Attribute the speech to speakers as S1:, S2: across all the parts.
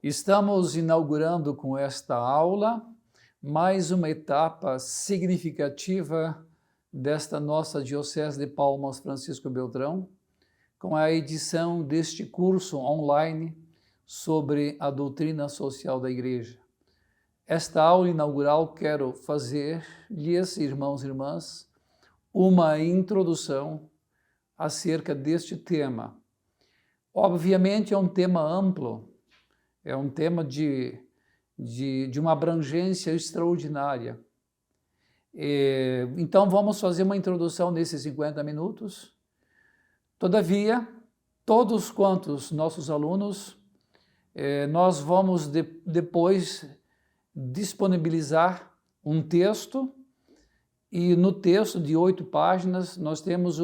S1: Estamos inaugurando com esta aula mais uma etapa significativa desta nossa Diocese de Palmas Francisco Beltrão, com a edição deste curso online sobre a doutrina social da Igreja. Esta aula inaugural quero fazer-lhes, irmãos e irmãs, uma introdução acerca deste tema. Obviamente é um tema amplo, é um tema de uma abrangência extraordinária. Então vamos fazer uma introdução nesses 50 minutos. Todavia, todos quantos nossos alunos, nós vamos depois disponibilizar um texto, e no texto de 8 páginas nós temos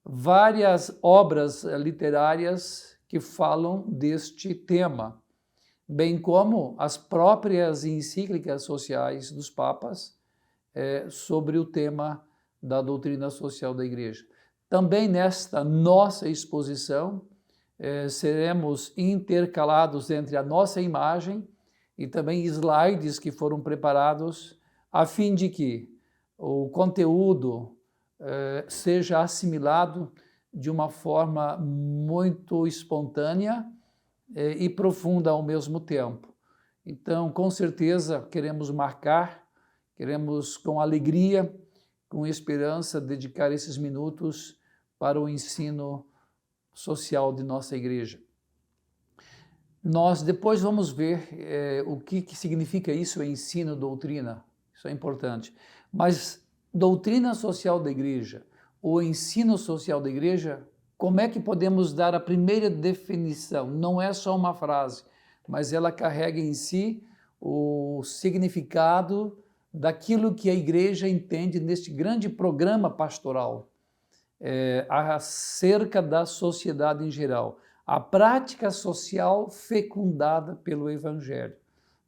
S1: várias obras literárias que falam deste tema, bem como as próprias encíclicas sociais dos papas sobre o tema da doutrina social da Igreja. Também nesta nossa exposição seremos intercalados entre a nossa imagem e também slides que foram preparados a fim de que o conteúdo seja assimilado de uma forma muito espontânea e profunda ao mesmo tempo. Então, com certeza, queremos com alegria, com esperança, dedicar esses minutos para o ensino social de nossa Igreja. Nós depois vamos ver o que significa isso, ensino, doutrina. Isso é importante. Mas doutrina social da Igreja, o ensino social da Igreja, como é que podemos dar a primeira definição? Não é só uma frase, mas ela carrega em si o significado daquilo que a Igreja entende neste grande programa pastoral acerca da sociedade em geral. A prática social fecundada pelo Evangelho.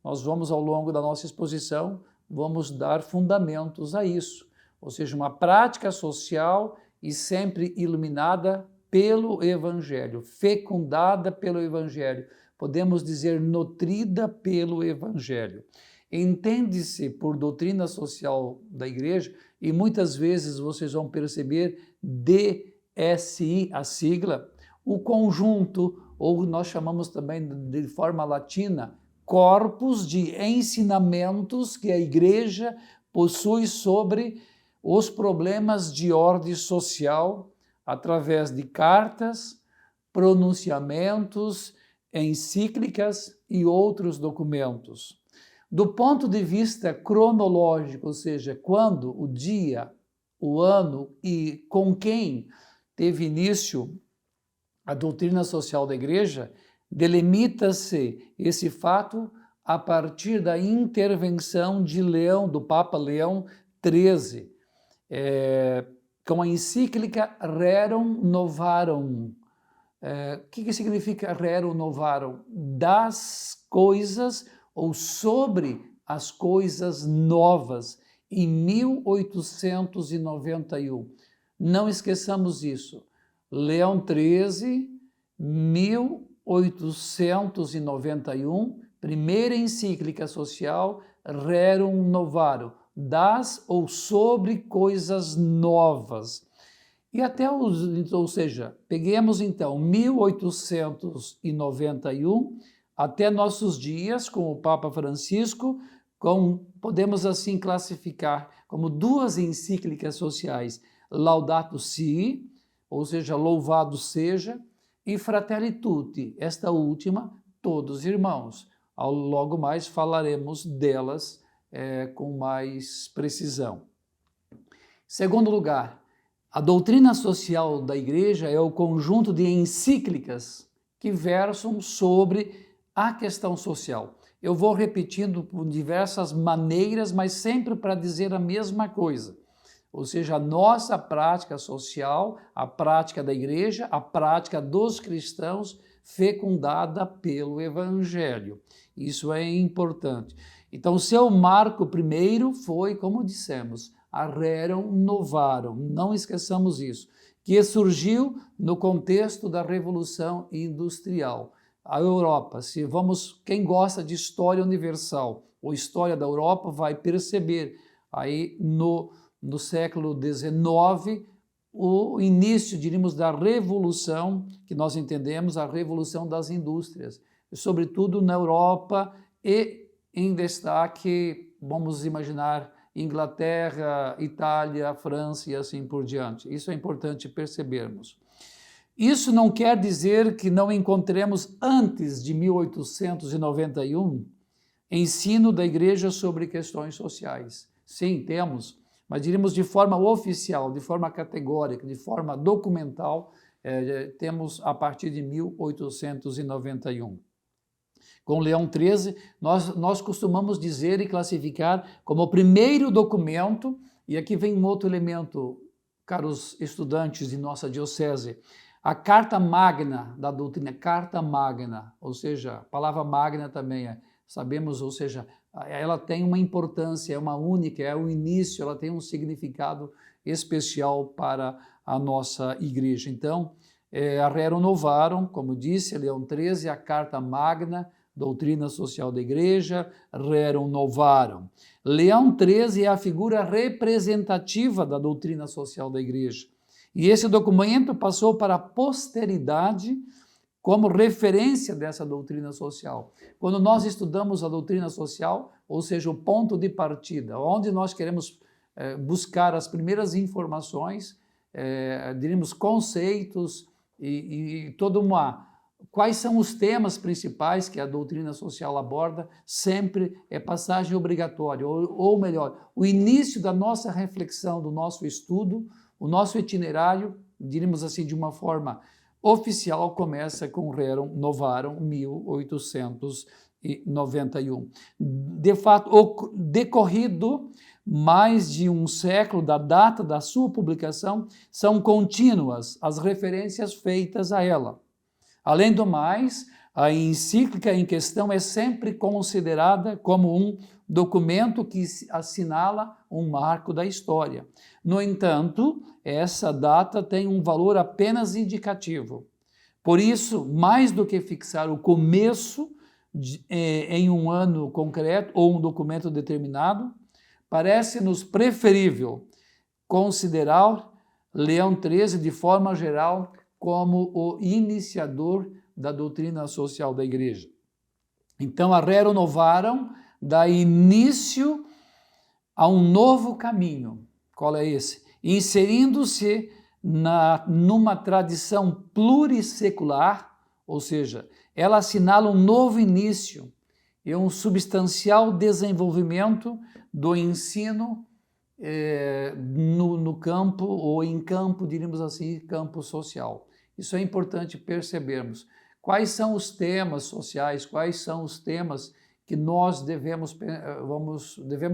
S1: Nós vamos, ao longo da nossa exposição, vamos dar fundamentos a isso. Ou seja, uma prática social e sempre iluminada pelo Evangelho, fecundada pelo Evangelho, podemos dizer nutrida pelo Evangelho. Entende-se por doutrina social da Igreja, e muitas vezes vocês vão perceber DSI, a sigla, o conjunto, ou nós chamamos também de forma latina, corpus de ensinamentos que a Igreja possui sobre os problemas de ordem social através de cartas, pronunciamentos, encíclicas e outros documentos. Do ponto de vista cronológico, ou seja, quando, o dia, o ano e com quem teve início a doutrina social da Igreja, delimita-se esse fato a partir da intervenção do Papa Leão XIII, com a encíclica Rerum Novarum. O que significa Rerum Novarum? Das coisas ou sobre as coisas novas, em 1891. Não esqueçamos isso. Leão XIII, 1891, primeira encíclica social, Rerum Novarum, das ou sobre coisas novas. E ou seja, peguemos então 1891 até nossos dias, com o Papa Francisco, podemos assim classificar como 2 encíclicas sociais, Laudato Si, ou seja, louvado seja, e Fratelli Tutti, esta última, todos irmãos. Logo mais falaremos delas com mais precisão. Segundo lugar, a doutrina social da Igreja é o conjunto de encíclicas que versam sobre a questão social. Eu vou repetindo por diversas maneiras, mas sempre para dizer a mesma coisa. Ou seja, a nossa prática social, a prática da Igreja, a prática dos cristãos, fecundada pelo Evangelho. Isso é importante. Então, o seu marco primeiro foi, como dissemos, a Rerum Novarum, não esqueçamos isso, que surgiu no contexto da Revolução Industrial. a Europa, quem gosta de história universal ou história da Europa vai perceber aí no século XIX o início, diríamos, da revolução, que nós entendemos, a revolução das indústrias, sobretudo na Europa e em destaque, vamos imaginar, Inglaterra, Itália, França e assim por diante. Isso é importante percebermos. Isso não quer dizer que não encontremos antes de 1891 ensino da Igreja sobre questões sociais. Sim, temos, mas diríamos de forma oficial, de forma categórica, de forma documental, temos a partir de 1891. Com Leão XIII, nós costumamos dizer e classificar como o primeiro documento, e aqui vem um outro elemento, caros estudantes de nossa diocese, a Carta Magna da doutrina, Carta Magna, ou seja, a palavra magna também sabemos, ou seja, ela tem uma importância, é uma única, é o início, ela tem um significado especial para a nossa igreja. Então, a Rerum Novarum, como disse, Leão XIII, a Carta Magna, Doutrina Social da Igreja, Rerum Novarum. Leão XIII é a figura representativa da doutrina social da Igreja. E esse documento passou para a posteridade como referência dessa doutrina social. Quando nós estudamos a doutrina social, ou seja, o ponto de partida, onde nós queremos buscar as primeiras informações, diríamos conceitos e toda uma... Quais são os temas principais que a doutrina social aborda? Sempre é passagem obrigatória, ou melhor, o início da nossa reflexão, do nosso estudo, o nosso itinerário, diríamos assim, de uma forma oficial, começa com Rerum Novarum, 1891. De fato, decorrido mais de um século da data da sua publicação, são contínuas as referências feitas a ela. Além do mais, a encíclica em questão é sempre considerada como um documento que assinala um marco da história. No entanto, essa data tem um valor apenas indicativo. Por isso, mais do que fixar o começo em um ano concreto ou um documento determinado, parece-nos preferível considerar Leão XIII de forma geral como o iniciador da doutrina social da Igreja. Então, a Rerum Novarum dá início a um novo caminho. Qual é esse? Inserindo-se numa tradição plurissecular, ou seja, ela assinala um novo início e um substancial desenvolvimento do ensino no campo, ou em campo, diríamos assim, campo social. Isso é importante percebermos. Quais são os temas sociais, quais são os temas que nós devemos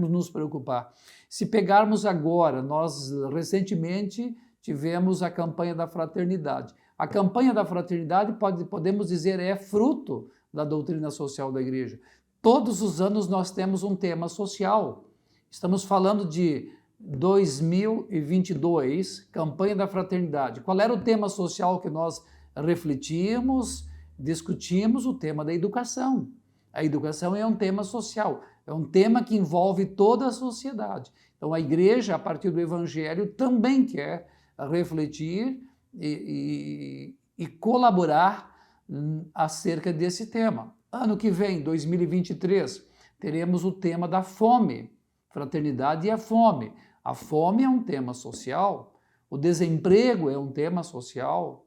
S1: nos preocupar. Se pegarmos agora, nós recentemente tivemos a campanha da fraternidade. A campanha da fraternidade, podemos dizer, é fruto da doutrina social da Igreja. Todos os anos nós temos um tema social. Estamos falando de 2022, campanha da fraternidade. Qual era o tema social que nós refletimos, discutimos? O tema da educação. A educação é um tema social, é um tema que envolve toda a sociedade. Então a Igreja, a partir do Evangelho, também quer refletir e colaborar acerca desse tema. Ano que vem, 2023, teremos o tema da fome, fraternidade e a fome. A fome é um tema social, o desemprego é um tema social,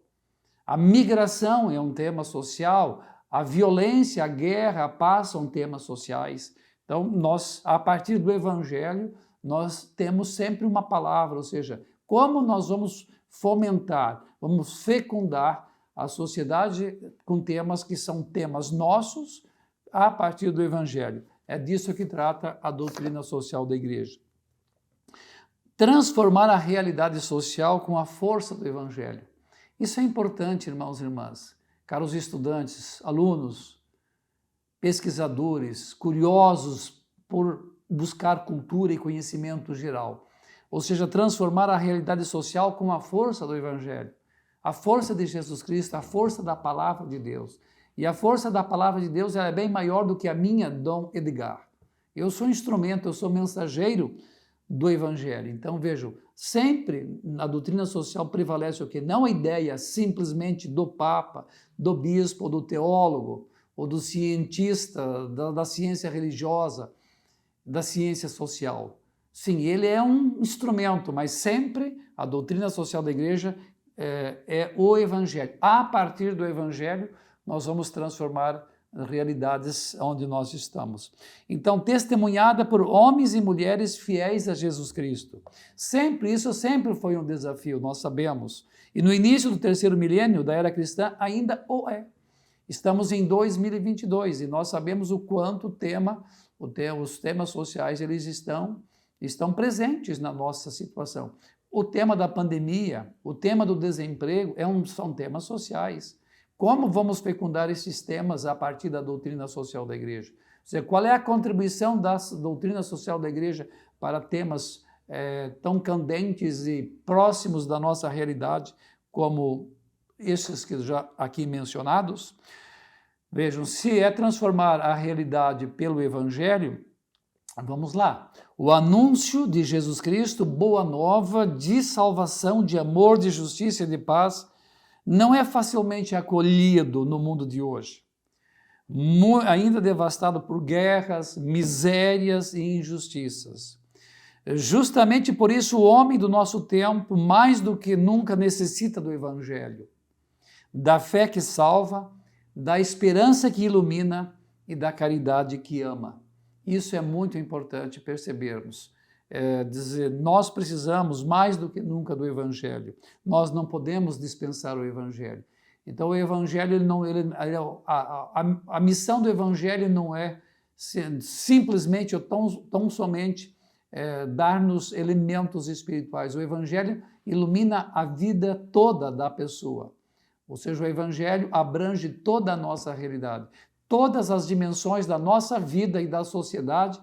S1: a migração é um tema social, a violência, a guerra, a paz são temas sociais. Então, nós, a partir do Evangelho, nós temos sempre uma palavra, ou seja, como nós vamos fomentar, vamos fecundar a sociedade com temas que são temas nossos a partir do Evangelho. É disso que trata a doutrina social da Igreja. Transformar a realidade social com a força do Evangelho. Isso é importante, irmãos e irmãs, caros estudantes, alunos, pesquisadores, curiosos por buscar cultura e conhecimento geral. Ou seja, transformar a realidade social com a força do Evangelho, a força de Jesus Cristo, a força da palavra de Deus. E a força da palavra de Deus é bem maior do que a minha, Dom Edgar. Eu sou instrumento, eu sou mensageiro do Evangelho. Então, vejam, sempre na doutrina social prevalece o quê? Não a ideia simplesmente do Papa, do bispo, do teólogo, ou do cientista, da ciência religiosa, da ciência social. Sim, ele é um instrumento, mas sempre a doutrina social da igreja é o Evangelho. A partir do Evangelho, nós vamos transformar realidades onde nós estamos. Então, testemunhada por homens e mulheres fiéis a Jesus Cristo. Isso sempre foi um desafio, nós sabemos. E no início do terceiro milênio da era cristã, ainda o é. Estamos em 2022 e nós sabemos o quanto os temas sociais eles estão presentes na nossa situação. O tema da pandemia, o tema do desemprego são temas sociais. Como vamos fecundar esses temas a partir da doutrina social da igreja? Ou seja, qual é a contribuição da doutrina social da igreja para temas tão candentes e próximos da nossa realidade como esses que já aqui mencionados? Vejam, se é transformar a realidade pelo Evangelho, vamos lá. O anúncio de Jesus Cristo, boa nova, de salvação, de amor, de justiça e de paz, não é facilmente acolhido no mundo de hoje. Ainda devastado por guerras, misérias e injustiças. Justamente por isso o homem do nosso tempo, mais do que nunca, necessita do Evangelho, da fé que salva, da esperança que ilumina e da caridade que ama. Isso é muito importante percebermos. Nós precisamos mais do que nunca do Evangelho. Nós não podemos dispensar o Evangelho. Então o Evangelho, a missão do Evangelho não é simplesmente ou tão somente dar-nos elementos espirituais. O Evangelho ilumina a vida toda da pessoa. Ou seja, o Evangelho abrange toda a nossa realidade. Todas as dimensões da nossa vida e da sociedade,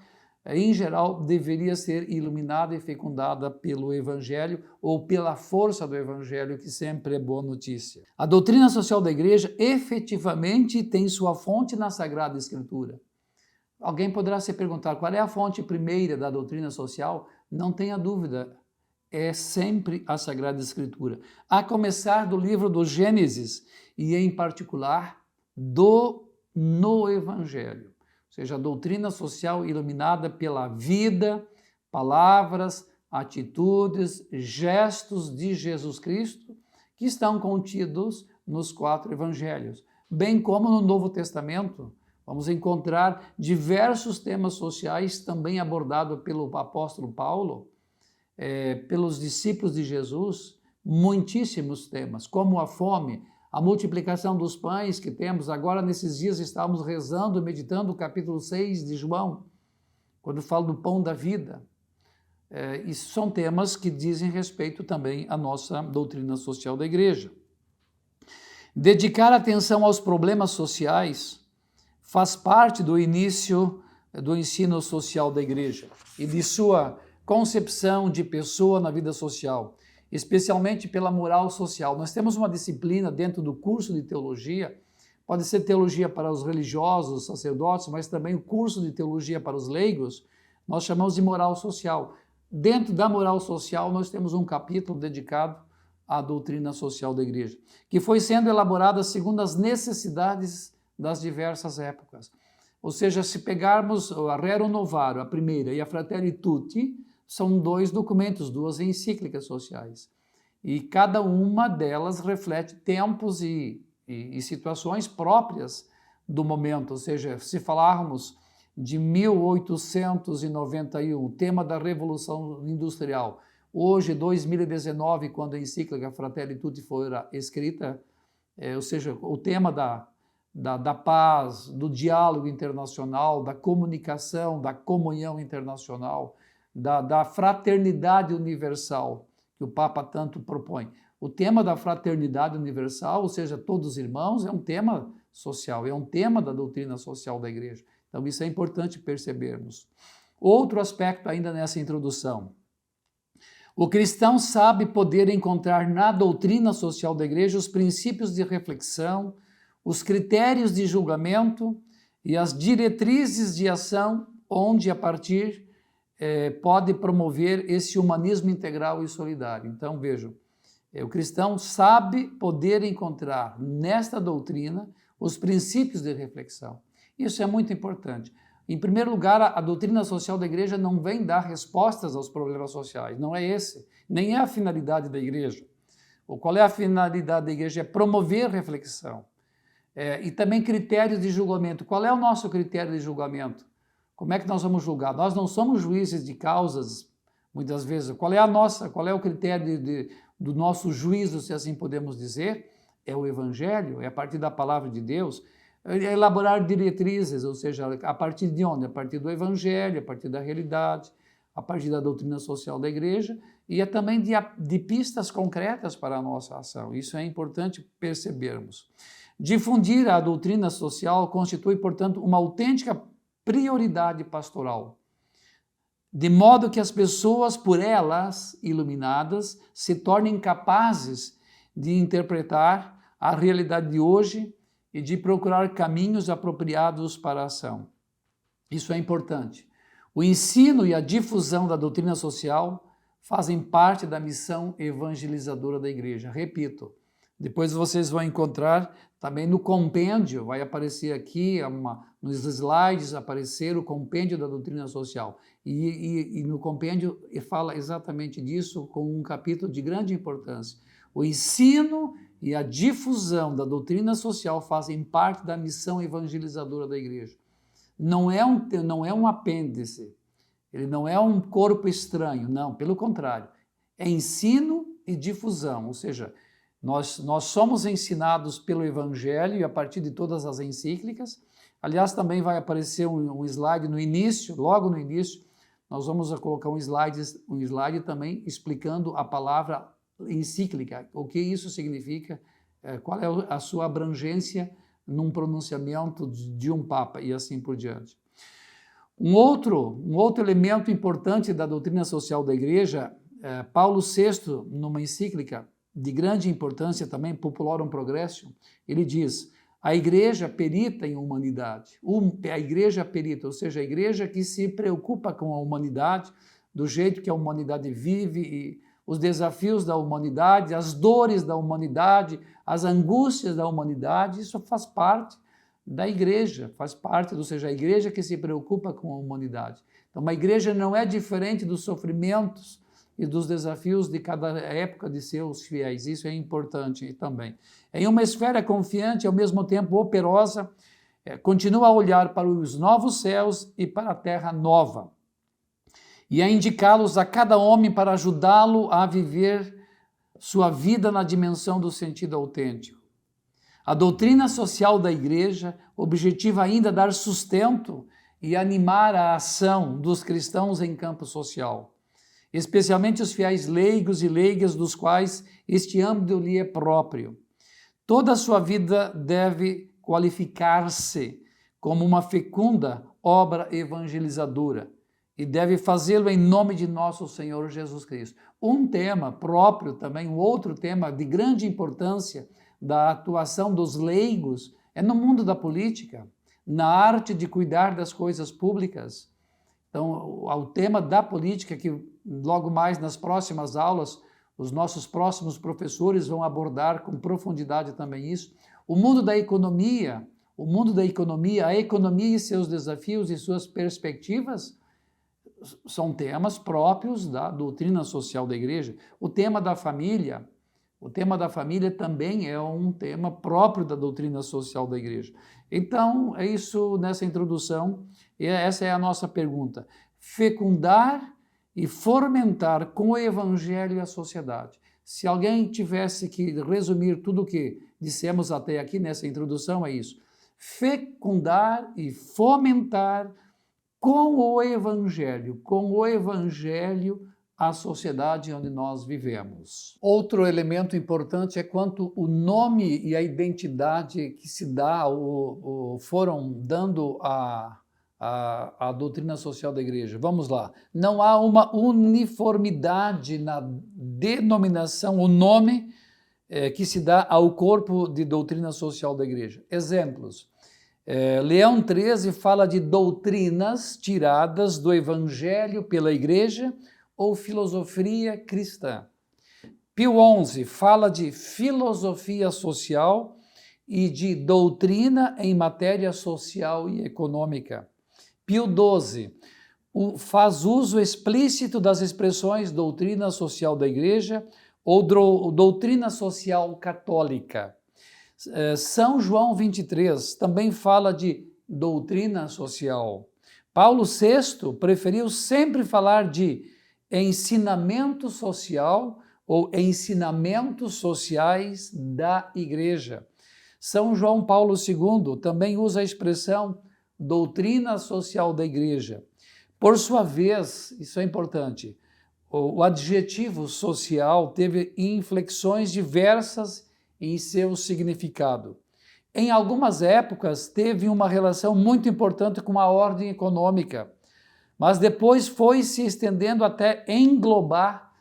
S1: em geral, deveria ser iluminada e fecundada pelo Evangelho ou pela força do Evangelho, que sempre é boa notícia. A doutrina social da igreja efetivamente tem sua fonte na Sagrada Escritura. Alguém poderá se perguntar qual é a fonte primeira da doutrina social? Não tenha dúvida, é sempre a Sagrada Escritura. A começar do livro do Gênesis e, em particular, no Evangelho. Ou seja, a doutrina social iluminada pela vida, palavras, atitudes, gestos de Jesus Cristo, que estão contidos nos 4 evangelhos. Bem como no Novo Testamento, vamos encontrar diversos temas sociais também abordados pelo apóstolo Paulo, pelos discípulos de Jesus, muitíssimos temas, como a fome, a multiplicação dos pães que temos. Agora, nesses dias, estávamos rezando, meditando o capítulo 6 de João, quando fala do pão da vida. Isso são temas que dizem respeito também à nossa doutrina social da igreja. Dedicar atenção aos problemas sociais faz parte do início do ensino social da igreja e de sua concepção de pessoa na vida social, especialmente pela moral social. Nós temos uma disciplina dentro do curso de teologia, pode ser teologia para os religiosos, os sacerdotes, mas também o curso de teologia para os leigos, nós chamamos de moral social. Dentro da moral social, nós temos um capítulo dedicado à doutrina social da igreja, que foi sendo elaborada segundo as necessidades das diversas épocas. Ou seja, se pegarmos a Rerum Novarum, a primeira, e a Fratelli Tutti, são 2 documentos, 2 encíclicas sociais. E cada uma delas reflete tempos e situações próprias do momento. Ou seja, se falarmos de 1891, tema da Revolução Industrial, hoje, 2019, quando a encíclica Fratelli Tutti foi escrita, ou seja, o tema da paz, do diálogo internacional, da comunicação, da comunhão internacional, da fraternidade universal, que o Papa tanto propõe. O tema da fraternidade universal, ou seja, todos irmãos, é um tema social, é um tema da doutrina social da igreja. Então, isso é importante percebermos. Outro aspecto ainda nessa introdução. O cristão sabe poder encontrar na doutrina social da igreja os princípios de reflexão, os critérios de julgamento e as diretrizes de ação onde, a partir, pode promover esse humanismo integral e solidário. Então, vejam, o cristão sabe poder encontrar nesta doutrina os princípios de reflexão. Isso é muito importante. Em primeiro lugar, a doutrina social da igreja não vem dar respostas aos problemas sociais, não é esse, nem é a finalidade da igreja. Qual é a finalidade da igreja? É promover reflexão. E também critérios de julgamento. Qual é o nosso critério de julgamento? Como é que nós vamos julgar? Nós não somos juízes de causas, muitas vezes. Qual é o critério do nosso juízo, se assim podemos dizer? É o Evangelho, é a partir da palavra de Deus. Elaborar diretrizes, ou seja, a partir de onde? A partir do Evangelho, a partir da realidade, a partir da doutrina social da igreja e também de pistas concretas para a nossa ação. Isso é importante percebermos. Difundir a doutrina social constitui, portanto, uma autêntica prioridade pastoral, de modo que as pessoas, por elas iluminadas, se tornem capazes de interpretar a realidade de hoje e de procurar caminhos apropriados para a ação. Isso é importante. O ensino e a difusão da doutrina social fazem parte da missão evangelizadora da igreja. Repito, depois vocês vão encontrar também no compêndio, vai aparecer aqui, nos slides, aparecer o compêndio da doutrina social. E no compêndio fala exatamente disso com um capítulo de grande importância. O ensino e a difusão da doutrina social fazem parte da missão evangelizadora da igreja. Não é um apêndice, ele não é um corpo estranho, não, pelo contrário. É ensino e difusão, ou seja, nós somos ensinados pelo Evangelho e a partir de todas as encíclicas. Aliás, também vai aparecer um slide no início, logo no início, nós vamos colocar um slide também explicando a palavra encíclica, o que isso significa, qual é a sua abrangência num pronunciamento de um Papa e assim por diante. Um outro elemento importante da doutrina social da Igreja, Paulo VI, numa encíclica de grande importância também, Populorum Progressio, ele diz: a Igreja perita em humanidade, a Igreja perita, ou seja, a Igreja que se preocupa com a humanidade, do jeito que a humanidade vive, e os desafios da humanidade, as dores da humanidade, as angústias da humanidade, isso faz parte da igreja, faz parte, ou seja, a igreja que se preocupa com a humanidade. Então, uma igreja não é diferente dos sofrimentos e dos desafios de cada época de seus fiéis, isso é importante também. Em uma esfera confiante, ao mesmo tempo operosa, continua a olhar para os novos céus e para a terra nova, e a indicá-los a cada homem para ajudá-lo a viver sua vida na dimensão do sentido autêntico. A doutrina social da igreja objetiva ainda dar sustento e animar a ação dos cristãos em campo social, especialmente os fiéis leigos e leigas dos quais este âmbito lhe é próprio. Toda a sua vida deve qualificar-se como uma fecunda obra evangelizadora e deve fazê-lo em nome de nosso Senhor Jesus Cristo. Um tema próprio também, um outro tema de grande importância da atuação dos leigos é no mundo da política, na arte de cuidar das coisas públicas. Então, o tema da política, que logo mais nas próximas aulas, os nossos próximos professores vão abordar com profundidade também isso. O mundo da economia, a economia e seus desafios e suas perspectivas são temas próprios da doutrina social da igreja. O tema da família também é um tema próprio da doutrina social da igreja. Então, é isso nessa introdução, e essa é a nossa pergunta. Fecundar e fomentar com o Evangelho a sociedade. Se alguém tivesse que resumir tudo o que dissemos até aqui nessa introdução, é isso. Fecundar e fomentar com o Evangelho a sociedade onde nós vivemos. Outro elemento importante é quanto o nome e a identidade que se dá ou foram dando a doutrina social da igreja. Vamos lá. Não há uma uniformidade na denominação, o nome que se dá ao corpo de doutrina social da igreja. Exemplos. Leão XIII fala de doutrinas tiradas do evangelho pela igreja ou filosofia cristã. Pio XI fala de filosofia social e de doutrina em matéria social e econômica. Pio XII faz uso explícito das expressões doutrina social da igreja ou doutrina social católica. São João 23 também fala de doutrina social. Paulo VI preferiu sempre falar de ensinamento social ou ensinamentos sociais da igreja. São João Paulo II também usa a expressão doutrina social da igreja. Por sua vez, isso é importante, o adjetivo social teve inflexões diversas em seu significado. Em algumas épocas, teve uma relação muito importante com a ordem econômica, mas depois foi se estendendo até englobar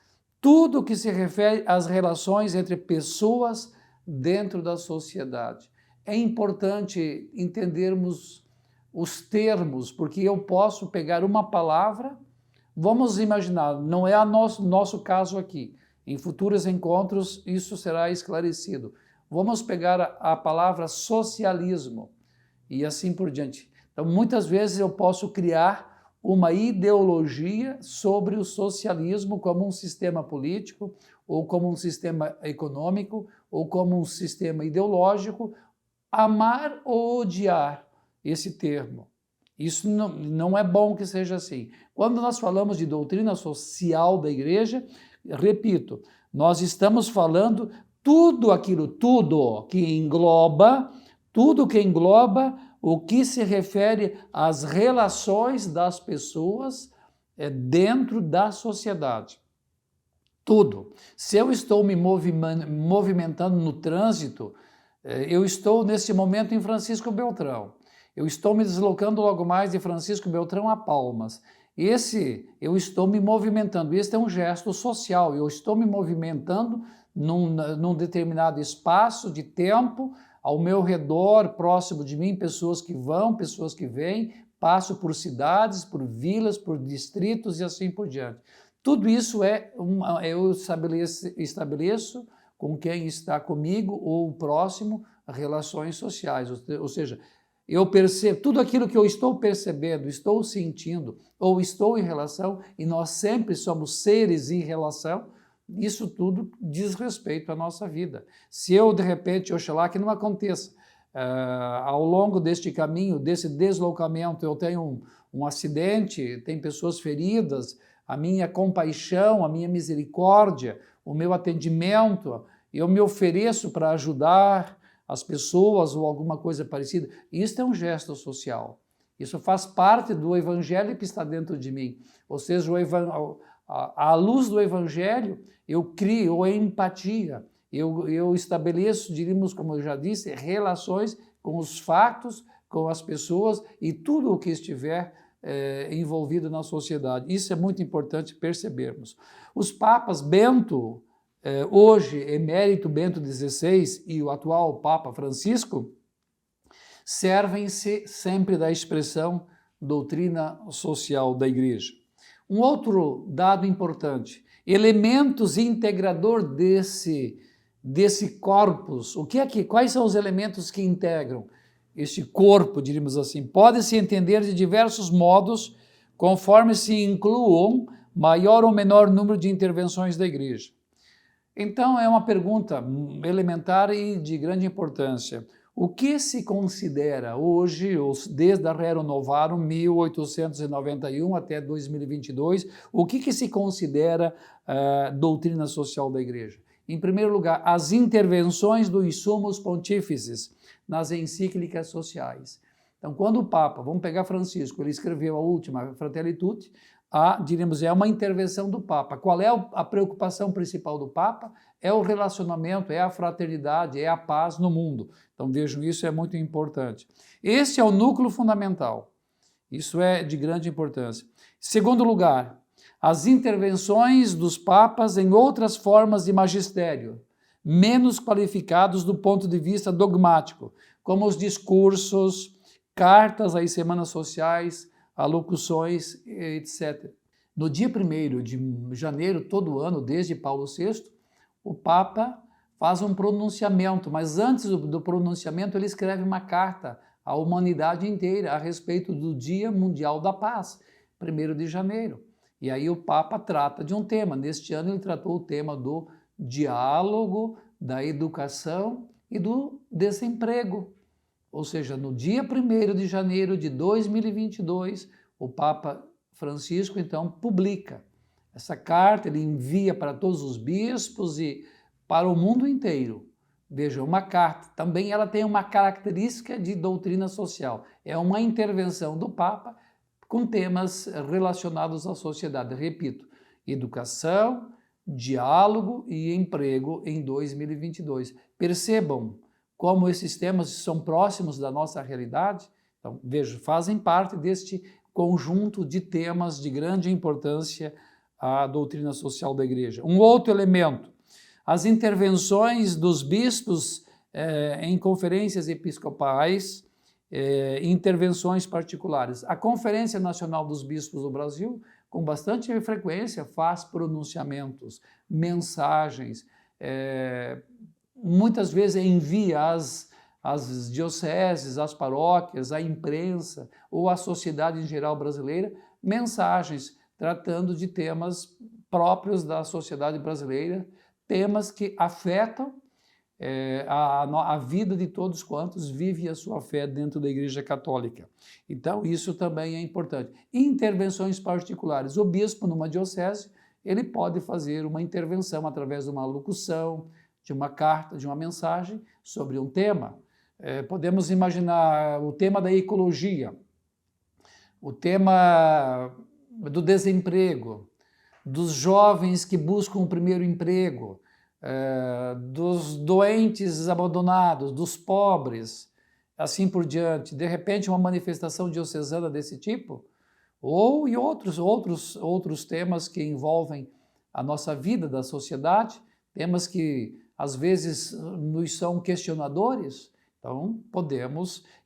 S1: tudo o que se refere às relações entre pessoas dentro da sociedade. É importante entendermos os termos, porque eu posso pegar uma palavra, vamos imaginar, não é nosso caso aqui, em futuros encontros isso será esclarecido. Vamos pegar a palavra socialismo e assim por diante. Então, muitas vezes eu posso criar uma ideologia sobre o socialismo como um sistema político, ou como um sistema econômico, ou como um sistema ideológico, amar ou odiar esse termo. Isso não é bom que seja assim. Quando nós falamos de doutrina social da igreja, repito, nós estamos falando tudo que engloba o que se refere às relações das pessoas dentro da sociedade. Tudo. Se eu estou me movimentando no trânsito, eu estou nesse momento em Francisco Beltrão. Eu estou me deslocando logo mais de Francisco Beltrão a Palmas. Eu estou me movimentando, este é um gesto social, eu estou me movimentando num determinado espaço de tempo, ao meu redor, próximo de mim, pessoas que vão, pessoas que vêm, passo por cidades, por vilas, por distritos e assim por diante. Tudo isso eu estabeleço com quem está comigo ou próximo, relações sociais, ou seja, eu percebo tudo aquilo que eu estou percebendo, estou sentindo ou estou em relação, e nós sempre somos seres em relação, isso tudo diz respeito à nossa vida. Se eu, de repente, oxalá que não aconteça, ao longo deste caminho, desse deslocamento, eu tenho um acidente, tem pessoas feridas, a minha compaixão, a minha misericórdia, o meu atendimento, eu me ofereço para ajudar as pessoas ou alguma coisa parecida, isso é um gesto social. Isso faz parte do evangelho que está dentro de mim. Ou seja, à luz do evangelho, eu crio empatia, eu estabeleço, diríamos, como eu já disse, relações com os fatos, com as pessoas e tudo o que estiver envolvido na sociedade. Isso é muito importante percebermos. Os papas Bento, hoje emérito Bento XVI e o atual Papa Francisco, servem-se sempre da expressão doutrina social da igreja. Um outro dado importante, elementos integrador desse corpus, quais são os elementos que integram este corpo, diríamos assim? Pode-se entender de diversos modos, conforme se incluam maior ou menor número de intervenções da igreja. Então, é uma pergunta elementar e de grande importância. O que se considera hoje, desde a Rerum Novarum, 1891 até 2022, o que se considera doutrina social da igreja? Em primeiro lugar, as intervenções dos sumos pontífices nas encíclicas sociais. Então, quando o Papa, vamos pegar Francisco, ele escreveu a última, Fratelli Tutti, diríamos, é uma intervenção do Papa. Qual é a preocupação principal do Papa? É o relacionamento, é a fraternidade, é a paz no mundo. Então vejam, isso é muito importante. Este é o núcleo fundamental. Isso é de grande importância. Segundo lugar, as intervenções dos papas em outras formas de magistério. menos qualificados do ponto de vista dogmático, como os discursos, cartas às semanas sociais, alocuções, etc. No dia 1º de janeiro, todo ano, desde Paulo VI, o Papa faz um pronunciamento, mas antes do pronunciamento ele escreve uma carta à humanidade inteira a respeito do Dia Mundial da Paz, 1º de janeiro. E aí o Papa trata de um tema. Neste ano ele tratou o tema do diálogo, da educação e do desemprego. Ou seja, no dia 1º de janeiro de 2022, o Papa Francisco, então, publica essa carta, ele envia para todos os bispos e para o mundo inteiro. Veja, uma carta, também ela tem uma característica de doutrina social. É uma intervenção do Papa com temas relacionados à sociedade. Repito, educação, diálogo e emprego em 2022. Percebam como esses temas são próximos da nossa realidade. Então, veja, fazem parte deste conjunto de temas de grande importância à doutrina social da Igreja. Um outro elemento, as intervenções dos bispos em conferências episcopais, intervenções particulares. A Conferência Nacional dos Bispos do Brasil, com bastante frequência, faz pronunciamentos, mensagens, muitas vezes envia às dioceses, às paróquias, à imprensa ou à sociedade em geral brasileira, mensagens tratando de temas próprios da sociedade brasileira, temas que afetam a vida de todos quantos vivem a sua fé dentro da Igreja Católica. Então, isso também é importante. Intervenções particulares. O bispo, numa diocese, ele pode fazer uma intervenção através de uma locução, de uma carta, de uma mensagem sobre um tema. Podemos imaginar o tema da ecologia, o tema do desemprego, dos jovens que buscam o primeiro emprego, dos doentes abandonados, dos pobres, assim por diante. De repente, uma manifestação diocesana desse tipo, ou e outros temas que envolvem a nossa vida da sociedade, temas que às vezes nos são questionadores. Então,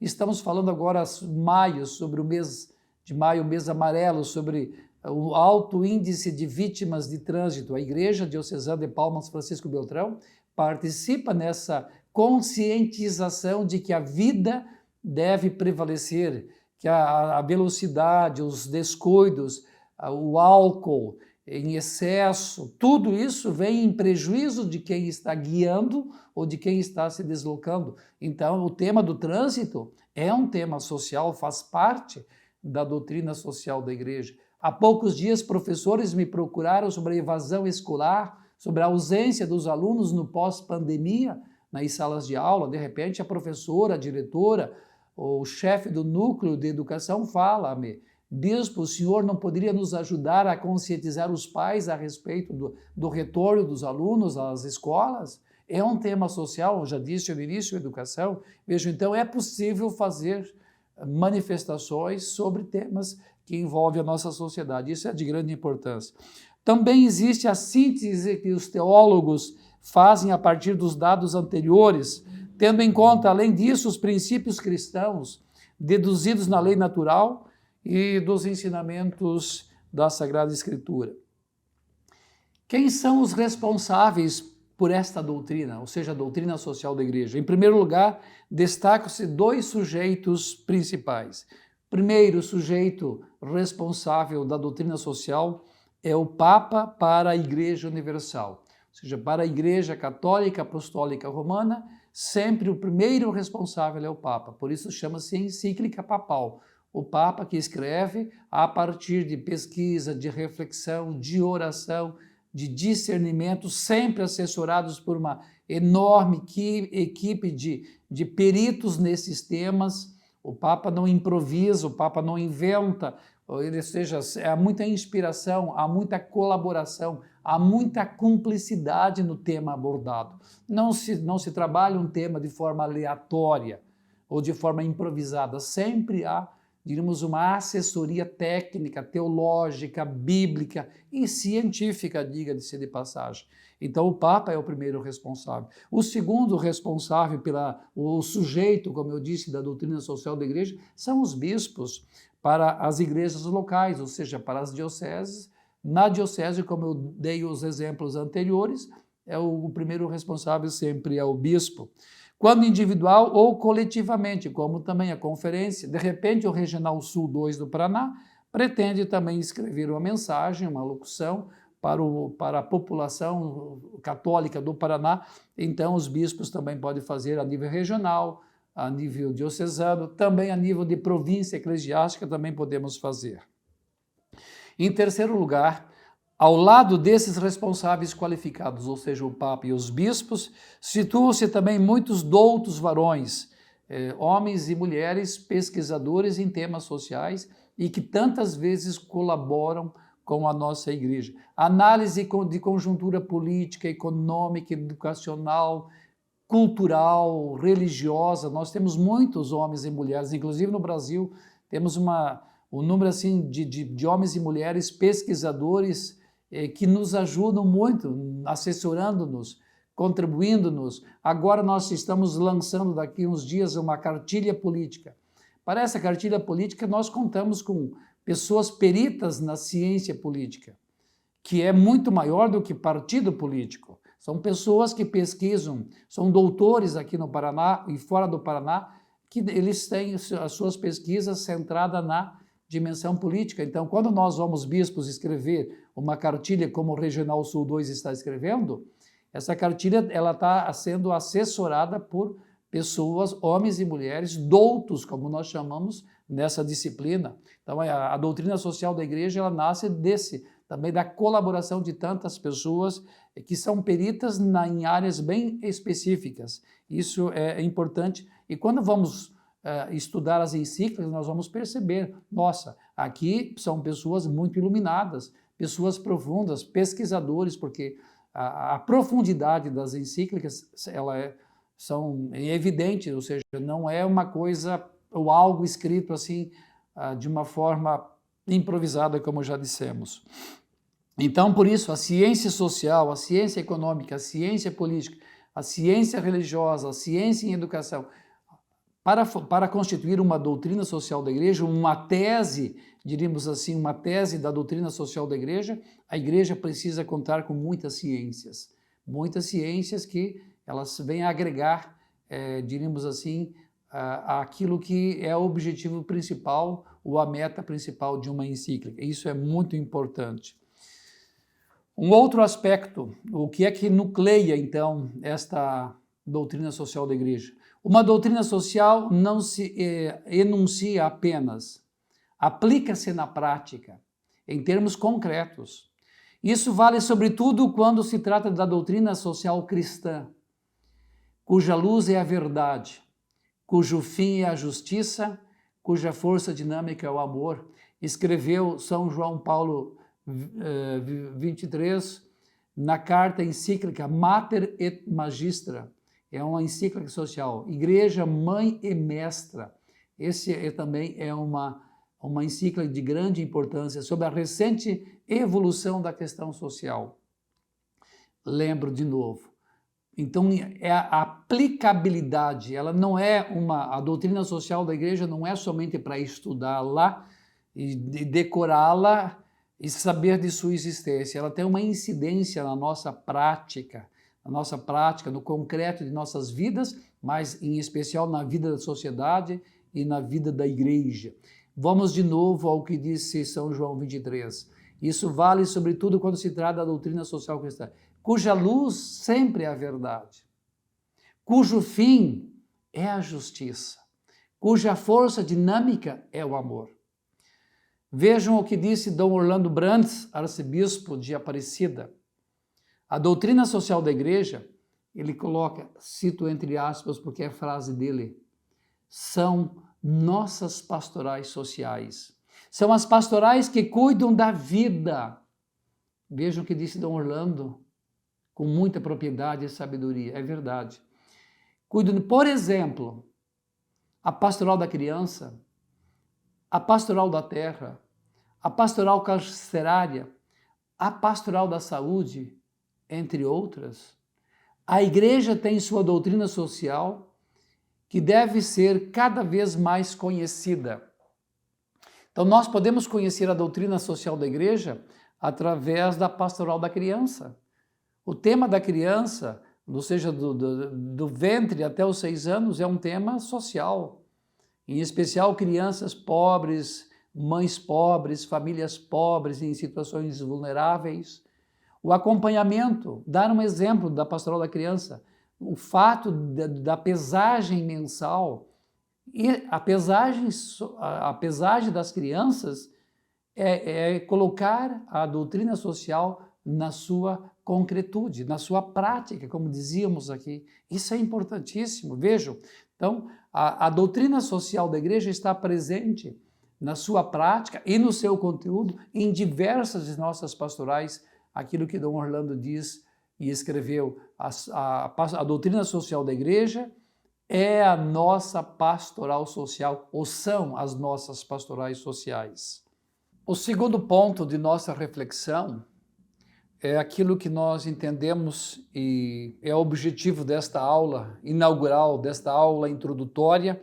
S1: estamos falando agora maio, sobre o mês de maio, o mês amarelo, sobre o alto índice de vítimas de trânsito. A Igreja Diocesana de Palmas Francisco Beltrão participa nessa conscientização de que a vida deve prevalecer, que a velocidade, os descuidos, o álcool em excesso, tudo isso vem em prejuízo de quem está guiando ou de quem está se deslocando. Então, o tema do trânsito é um tema social, faz parte da doutrina social da Igreja. Há poucos dias, professores me procuraram sobre a evasão escolar, sobre a ausência dos alunos no pós-pandemia nas salas de aula. De repente, a professora, a diretora, o chefe do núcleo de educação fala-me: bispo, o senhor não poderia nos ajudar a conscientizar os pais a respeito do retorno dos alunos às escolas? É um tema social, já disse no início, educação. Veja, então é possível fazer manifestações sobre temas que envolvem a nossa sociedade. Isso é de grande importância. Também existe a síntese que os teólogos fazem a partir dos dados anteriores, tendo em conta, além disso, os princípios cristãos deduzidos na lei natural e dos ensinamentos da Sagrada Escritura. Quem são os responsáveis por esta doutrina, ou seja, a doutrina social da Igreja? Em primeiro lugar, destacam-se dois sujeitos principais. Primeiro sujeito responsável da doutrina social é o Papa para a Igreja Universal, ou seja, para a Igreja Católica Apostólica Romana, sempre o primeiro responsável é o Papa, por isso chama-se encíclica papal. O Papa que escreve a partir de pesquisa, de reflexão, de oração, de discernimento, sempre assessorados por uma enorme equipe de peritos nesses temas. O Papa não improvisa, o Papa não inventa, ou seja, há muita inspiração, há muita colaboração, há muita cumplicidade no tema abordado. Não se trabalha um tema de forma aleatória ou de forma improvisada, sempre há, diríamos, uma assessoria técnica, teológica, bíblica e científica, diga-se de passagem. Então, o Papa é o primeiro responsável. O segundo responsável o sujeito, como eu disse, da doutrina social da igreja, são os bispos para as igrejas locais, ou seja, para as dioceses. Na diocese, como eu dei os exemplos anteriores, o primeiro responsável sempre é o bispo. Quando individual ou coletivamente, como também a conferência, de repente o Regional Sul 2 do Paraná pretende também escrever uma mensagem, uma locução para a população católica do Paraná, então os bispos também podem fazer a nível regional, a nível diocesano, também a nível de província eclesiástica também podemos fazer. Em terceiro lugar, ao lado desses responsáveis qualificados, ou seja, o Papa e os bispos, situam-se também muitos doutos varões, homens e mulheres pesquisadores em temas sociais e que tantas vezes colaboram com a nossa igreja. Análise de conjuntura política, econômica, educacional, cultural, religiosa. Nós temos muitos homens e mulheres, inclusive no Brasil, temos um número assim de homens e mulheres pesquisadores que nos ajudam muito, assessorando-nos, contribuindo-nos. Agora nós estamos lançando daqui uns dias uma cartilha política. Para essa cartilha política nós contamos com pessoas peritas na ciência política, que é muito maior do que partido político. São pessoas que pesquisam, são doutores aqui no Paraná e fora do Paraná, que eles têm as suas pesquisas centradas na dimensão política. Então, quando nós vamos, bispos, escrever uma cartilha como o Regional Sul 2 está escrevendo, essa cartilha está sendo assessorada por pessoas, homens e mulheres, doutos, como nós chamamos, nessa disciplina. Então, a doutrina social da igreja, ela nasce também da colaboração de tantas pessoas que são peritas em áreas bem específicas. Isso é importante. E quando vamos estudar as encíclicas, nós vamos perceber, nossa, aqui são pessoas muito iluminadas, pessoas profundas, pesquisadores, porque a profundidade das encíclicas são evidentes, ou seja, não é uma coisa ou algo escrito assim de uma forma improvisada, como já dissemos. Então, por isso, a ciência social, a ciência econômica, a ciência política, a ciência religiosa, a ciência em educação, para constituir uma doutrina social da igreja, uma tese, diríamos assim, uma tese da doutrina social da igreja, a igreja precisa contar com muitas ciências que elas vêm a agregar, diríamos assim, aquilo que é o objetivo principal ou a meta principal de uma encíclica. Isso é muito importante. Um outro aspecto, o que é que nucleia, então, esta doutrina social da igreja? Uma doutrina social não se enuncia apenas, aplica-se na prática, em termos concretos. Isso vale sobretudo quando se trata da doutrina social cristã, cuja luz é a verdade, cujo fim é a justiça, cuja força dinâmica é o amor. Escreveu São João Paulo 23 na carta encíclica Mater et Magistra. É uma encíclica social, Igreja, Mãe e Mestra. Esse também é uma encíclica de grande importância sobre a recente evolução da questão social. Lembro de novo. Então, a aplicabilidade, ela não é a doutrina social da igreja não é somente para estudá-la e decorá-la e saber de sua existência. Ela tem uma incidência na nossa prática, no concreto de nossas vidas, mas em especial na vida da sociedade e na vida da igreja. Vamos de novo ao que disse São João 23. Isso vale sobretudo quando se trata da doutrina social cristã, cuja luz sempre é a verdade, cujo fim é a justiça, cuja força dinâmica é o amor. Vejam o que disse Dom Orlando Brandes, arcebispo de Aparecida. A doutrina social da igreja, ele coloca, cito entre aspas porque é frase dele, são nossas pastorais sociais. São as pastorais que cuidam da vida. Vejam o que disse Dom Orlando, com muita propriedade e sabedoria, é verdade. Cuidam, por exemplo, a pastoral da criança, a pastoral da terra, a pastoral carcerária, a pastoral da saúde, entre outras. A igreja tem sua doutrina social que deve ser cada vez mais conhecida. Então, nós podemos conhecer a doutrina social da igreja através da pastoral da criança. O tema da criança, ou seja, do ventre até os 6 anos, é um tema social. Em especial, crianças pobres, mães pobres, famílias pobres em situações vulneráveis. O acompanhamento, dar um exemplo da pastoral da criança, o fato da pesagem mensal. E a pesagem das crianças é colocar a doutrina social na sua concretude, na sua prática, como dizíamos aqui. Isso é importantíssimo. Vejam, então, a doutrina social da igreja está presente na sua prática e no seu conteúdo em diversas de nossas pastorais, aquilo que Dom Orlando diz e escreveu, a doutrina social da igreja é a nossa pastoral social, ou são as nossas pastorais sociais. O segundo ponto de nossa reflexão é aquilo que nós entendemos e é o objetivo desta aula inaugural, desta aula introdutória,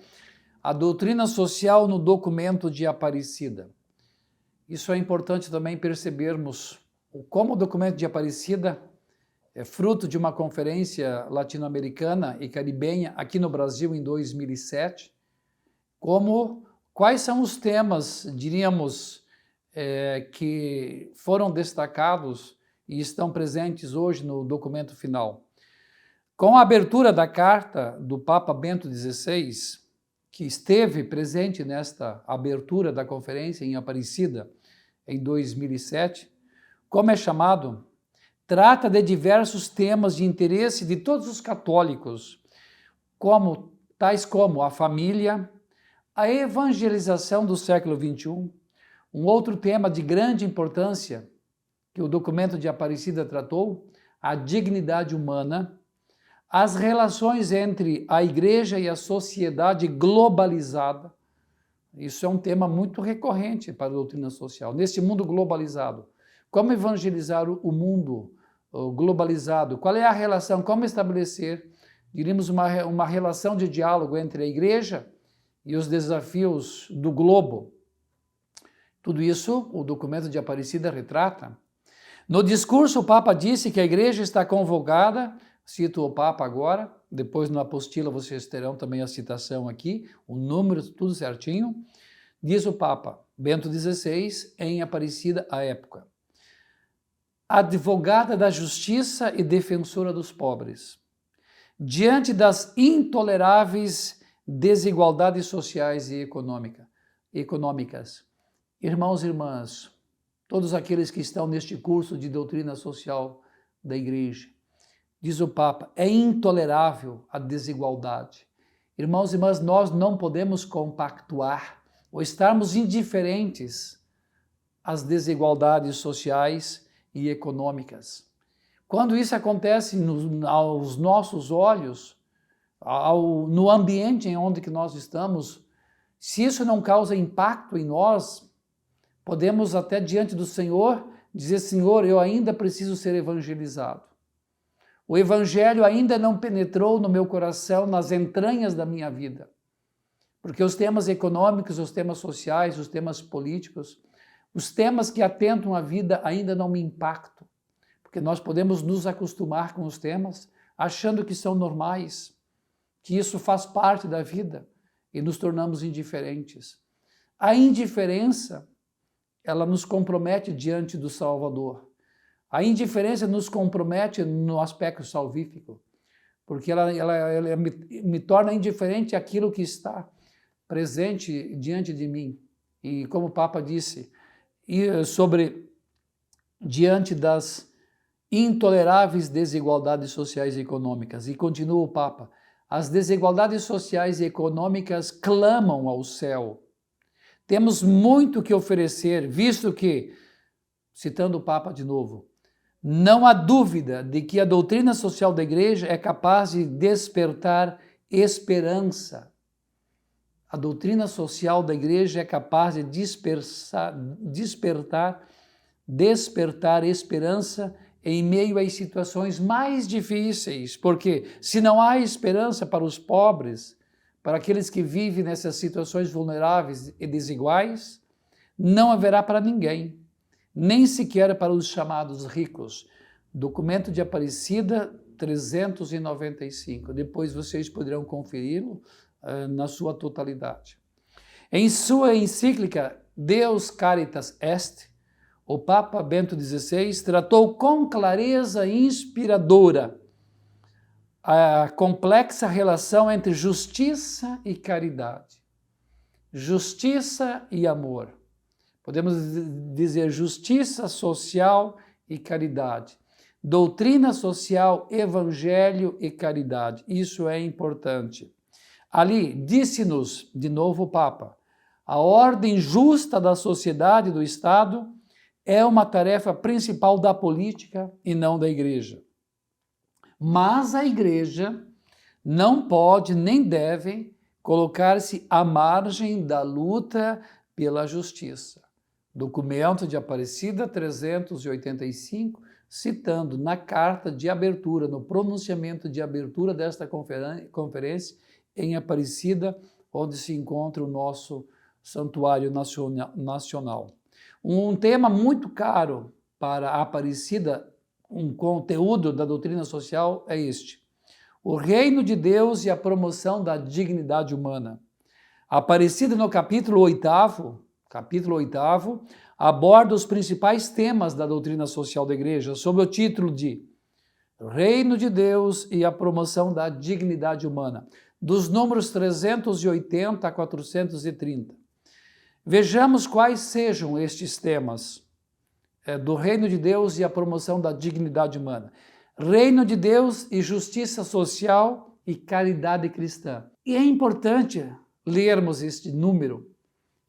S1: a doutrina social no documento de Aparecida. Isso é importante também percebermos como o documento de Aparecida é fruto de uma conferência latino-americana e caribenha aqui no Brasil em 2007, quais são os temas, diríamos, que foram destacados e estão presentes hoje no documento final. Com a abertura da carta do Papa Bento XVI, que esteve presente nesta abertura da conferência em Aparecida em 2007, como é chamado, trata de diversos temas de interesse de todos os católicos, tais como a família, a evangelização do século XXI, um outro tema de grande importância que o documento de Aparecida tratou, a dignidade humana, as relações entre a igreja e a sociedade globalizada. Isso é um tema muito recorrente para a doutrina social. Nesse mundo globalizado, como evangelizar o mundo globalizado? Qual é a relação? Como estabelecer, diríamos, uma relação de diálogo entre a igreja e os desafios do globo? Tudo isso o documento de Aparecida retrata. No discurso, o Papa disse que a igreja está convocada, cito o Papa agora, depois no apostila vocês terão também a citação aqui, o número, tudo certinho. Diz o Papa Bento XVI em Aparecida à época: advogada da justiça e defensora dos pobres, diante das intoleráveis desigualdades sociais e econômicas. Irmãos e irmãs, todos aqueles que estão neste curso de doutrina social da igreja, diz o Papa, é intolerável a desigualdade. Irmãos e irmãs, nós não podemos compactuar ou estarmos indiferentes às desigualdades sociais e econômicas. Quando isso acontece aos nossos olhos, no ambiente em onde que nós estamos, se isso não causa impacto em nós, podemos até diante do Senhor dizer: Senhor, eu ainda preciso ser evangelizado. O evangelho ainda não penetrou no meu coração, nas entranhas da minha vida. Porque os temas econômicos, os temas sociais, os temas políticos, os temas que atentam à vida ainda não me impactam. Porque nós podemos nos acostumar com os temas, achando que são normais, que isso faz parte da vida e nos tornamos indiferentes. A indiferença, ela nos compromete diante do Salvador. A indiferença nos compromete no aspecto salvífico, porque ela me torna indiferente àquilo que está presente diante de mim. E como o Papa disse, diante das intoleráveis desigualdades sociais e econômicas. E continua o Papa, as desigualdades sociais e econômicas clamam ao céu. Temos muito que oferecer, visto que, citando o Papa de novo, não há dúvida de que a doutrina social da igreja é capaz de despertar esperança. a doutrina social da igreja é capaz de despertar esperança em meio às situações mais difíceis, porque se não há esperança para os pobres, para aqueles que vivem nessas situações vulneráveis e desiguais, não haverá para ninguém, nem sequer para os chamados ricos. Documento de Aparecida 395. Depois vocês poderão conferi-lo na sua totalidade. Em sua encíclica Deus Caritas Est, o Papa Bento XVI tratou com clareza inspiradora a complexa relação entre justiça e caridade, justiça e amor. Podemos dizer justiça social e caridade, doutrina social, evangelho e caridade. Isso é importante. Ali, disse-nos, de novo o Papa, a ordem justa da sociedade e do Estado é uma tarefa principal da política e não da igreja. Mas a igreja não pode nem deve colocar-se à margem da luta pela justiça. Documento de Aparecida 385, citando na carta de abertura, no pronunciamento de abertura desta conferência em Aparecida, onde se encontra o nosso santuário nacional. Um tema muito caro para a Aparecida, um conteúdo da doutrina social é este: o reino de Deus e a promoção da dignidade humana. A Aparecida, no capítulo 8º, aborda os principais temas da doutrina social da igreja, sob o título de Reino de Deus e a promoção da dignidade humana, dos números 380 a 430. Vejamos quais sejam estes temas do reino de Deus e a promoção da dignidade humana. Reino de Deus e justiça social e caridade cristã. E é importante lermos este número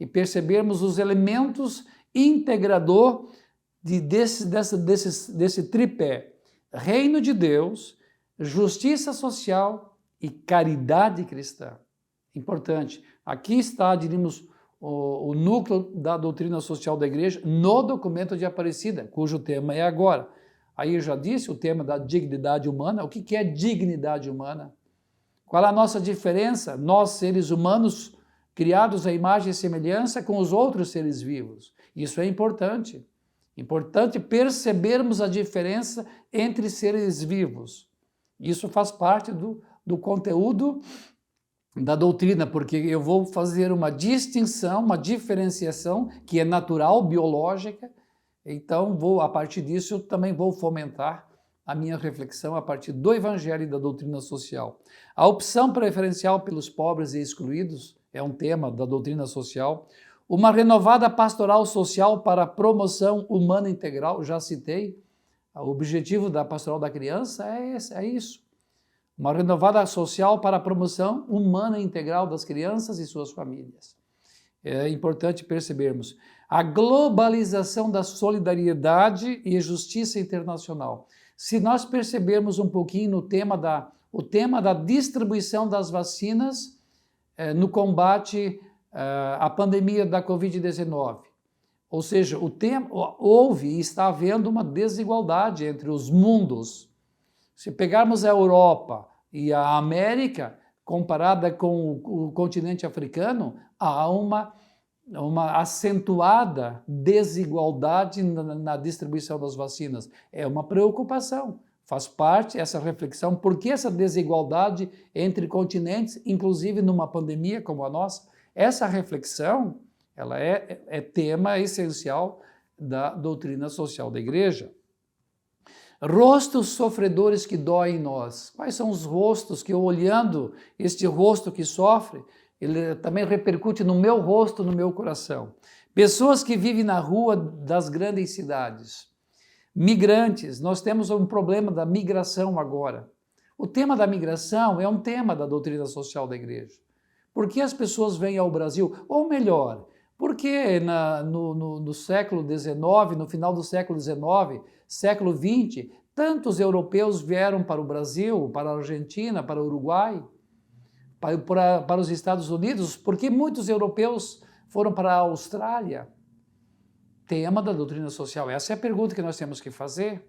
S1: e percebermos os elementos integrador desse tripé. Reino de Deus, justiça social e caridade cristã. Importante. Aqui está, diríamos, o núcleo da doutrina social da igreja no documento de Aparecida, cujo tema é agora. Aí eu já disse o tema da dignidade humana. O que é dignidade humana? Qual é a nossa diferença, nós seres humanos, criados à imagem e semelhança com os outros seres vivos? Isso é importante. Importante percebermos a diferença entre seres vivos. Isso faz parte do conteúdo da doutrina, porque eu vou fazer uma distinção, uma diferenciação que é natural, biológica. Então, a partir disso, eu também vou fomentar a minha reflexão a partir do Evangelho e da doutrina social. A opção preferencial pelos pobres e excluídos é um tema da doutrina social. Uma renovada pastoral social para a promoção humana integral, já citei. O objetivo da pastoral da criança é isso. Uma renovada social para a promoção humana integral das crianças e suas famílias. É importante percebermos a globalização da solidariedade e justiça internacional. Se nós percebermos um pouquinho o tema da distribuição das vacinas no combate à pandemia da Covid-19, ou seja, houve e está havendo uma desigualdade entre os mundos. Se pegarmos a Europa e a América, comparada com o continente africano, há uma acentuada desigualdade na distribuição das vacinas. É uma preocupação, faz parte essa reflexão. Por que essa desigualdade entre continentes, inclusive numa pandemia como a nossa? Essa reflexão ela é tema essencial da doutrina social da igreja. Rostos sofredores que doem em nós. Quais são os rostos que, olhando este rosto que sofre, ele também repercute no meu rosto, no meu coração? Pessoas que vivem na rua das grandes cidades. Migrantes. Nós temos um problema da migração agora. O tema da migração é um tema da doutrina social da igreja. Por que as pessoas vêm ao Brasil? Ou melhor, por que no século XIX, no final do século XIX, século XX, tantos europeus vieram para o Brasil, para a Argentina, para o Uruguai, para os Estados Unidos? Por que muitos europeus foram para a Austrália? Tema da doutrina social. Essa é a pergunta que nós temos que fazer.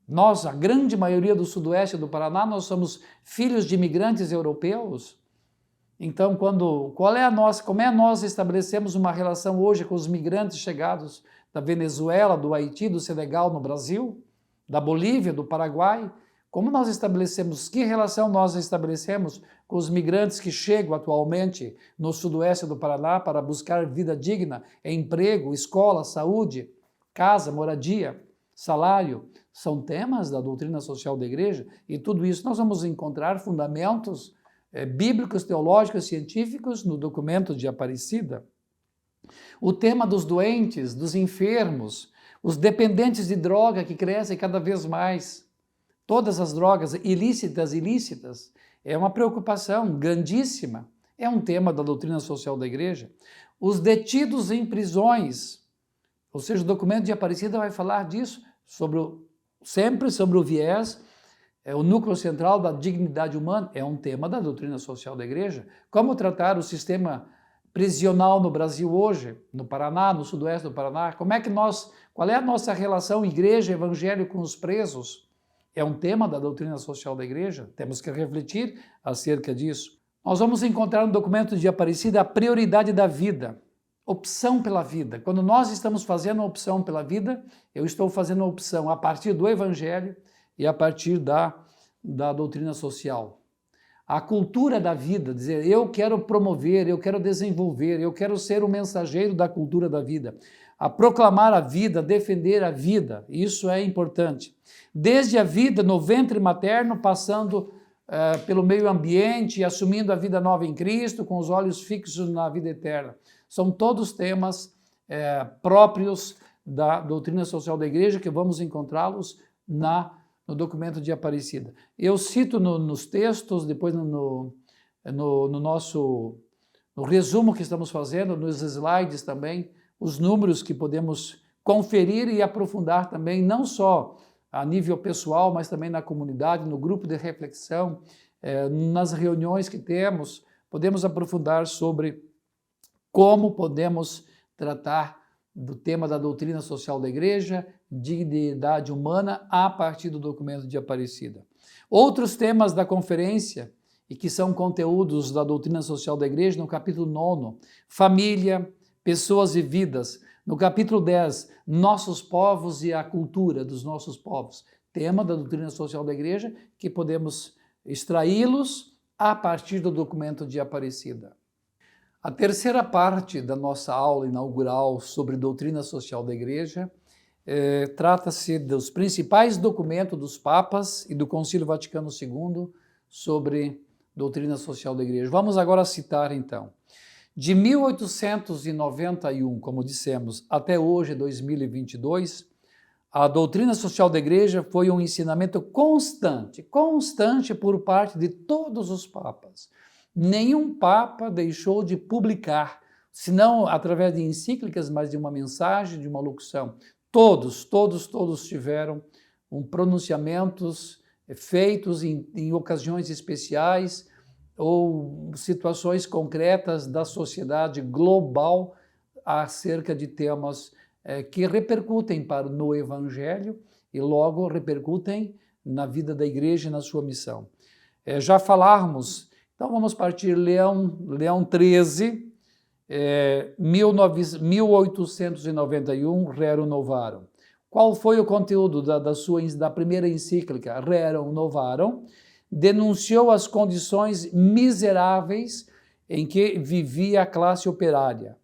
S1: Nós, a grande maioria do sudoeste do Paraná, nós somos filhos de imigrantes europeus. Então, como nós estabelecemos uma relação hoje com os migrantes chegados da Venezuela, do Haiti, do Senegal no Brasil, da Bolívia, do Paraguai? Como nós estabelecemos, que relação nós estabelecemos com os migrantes que chegam atualmente no sudoeste do Paraná para buscar vida digna, emprego, escola, saúde, casa, moradia, salário? São temas da doutrina social da igreja e tudo isso nós vamos encontrar fundamentos bíblicos, teológicos, científicos no documento de Aparecida. O tema dos doentes, dos enfermos, os dependentes de droga que crescem cada vez mais, todas as drogas ilícitas, é uma preocupação grandíssima, é um tema da doutrina social da igreja. Os detidos em prisões, ou seja, o documento de Aparecida vai falar disso, sempre sobre o viés, o núcleo central da dignidade humana, é um tema da doutrina social da igreja. Como tratar o sistema prisional no Brasil hoje, no Paraná, no sudoeste do Paraná? Qual é a nossa relação igreja, evangelho com os presos? É um tema da doutrina social da igreja, temos que refletir acerca disso. Nós vamos encontrar no documento de Aparecida a prioridade da vida, opção pela vida. Quando nós estamos fazendo a opção pela vida, eu estou fazendo a opção a partir do evangelho e a partir da doutrina social. A cultura da vida, dizer, eu quero promover, eu quero desenvolver, eu quero ser o mensageiro da cultura da vida. A proclamar a vida, defender a vida, isso é importante. Desde a vida no ventre materno, passando pelo meio ambiente, assumindo a vida nova em Cristo, com os olhos fixos na vida eterna. São todos temas próprios da doutrina social da igreja que vamos encontrá-los no documento de Aparecida. Eu cito nos textos, depois no resumo que estamos fazendo, nos slides também, os números que podemos conferir e aprofundar também, não só a nível pessoal, mas também na comunidade, no grupo de reflexão, nas reuniões que temos, podemos aprofundar sobre como podemos tratar do tema da doutrina social da igreja, dignidade humana, a partir do documento de Aparecida. Outros temas da conferência, e que são conteúdos da doutrina social da igreja, no capítulo 9, família, pessoas e vidas. No capítulo 10, nossos povos e a cultura dos nossos povos. Tema da doutrina social da igreja, que podemos extraí-los a partir do documento de Aparecida. A terceira parte da nossa aula inaugural sobre doutrina social da igreja trata-se dos principais documentos dos papas e do Concílio Vaticano II sobre doutrina social da igreja. Vamos agora citar, então. De 1891, como dissemos, até hoje, 2022, a doutrina social da igreja foi um ensinamento constante por parte de todos os papas. Nenhum papa deixou de publicar, senão através de encíclicas, mas de uma mensagem, de uma locução. Todos tiveram pronunciamentos feitos em ocasiões especiais ou situações concretas da sociedade global acerca de temas que repercutem no Evangelho e logo repercutem na vida da igreja e na sua missão. Já falarmos, então vamos partir Leão XIII, 1891, Rerum Novarum. Qual foi o conteúdo da primeira encíclica, Rerum Novarum? Denunciou as condições miseráveis em que vivia a classe operária,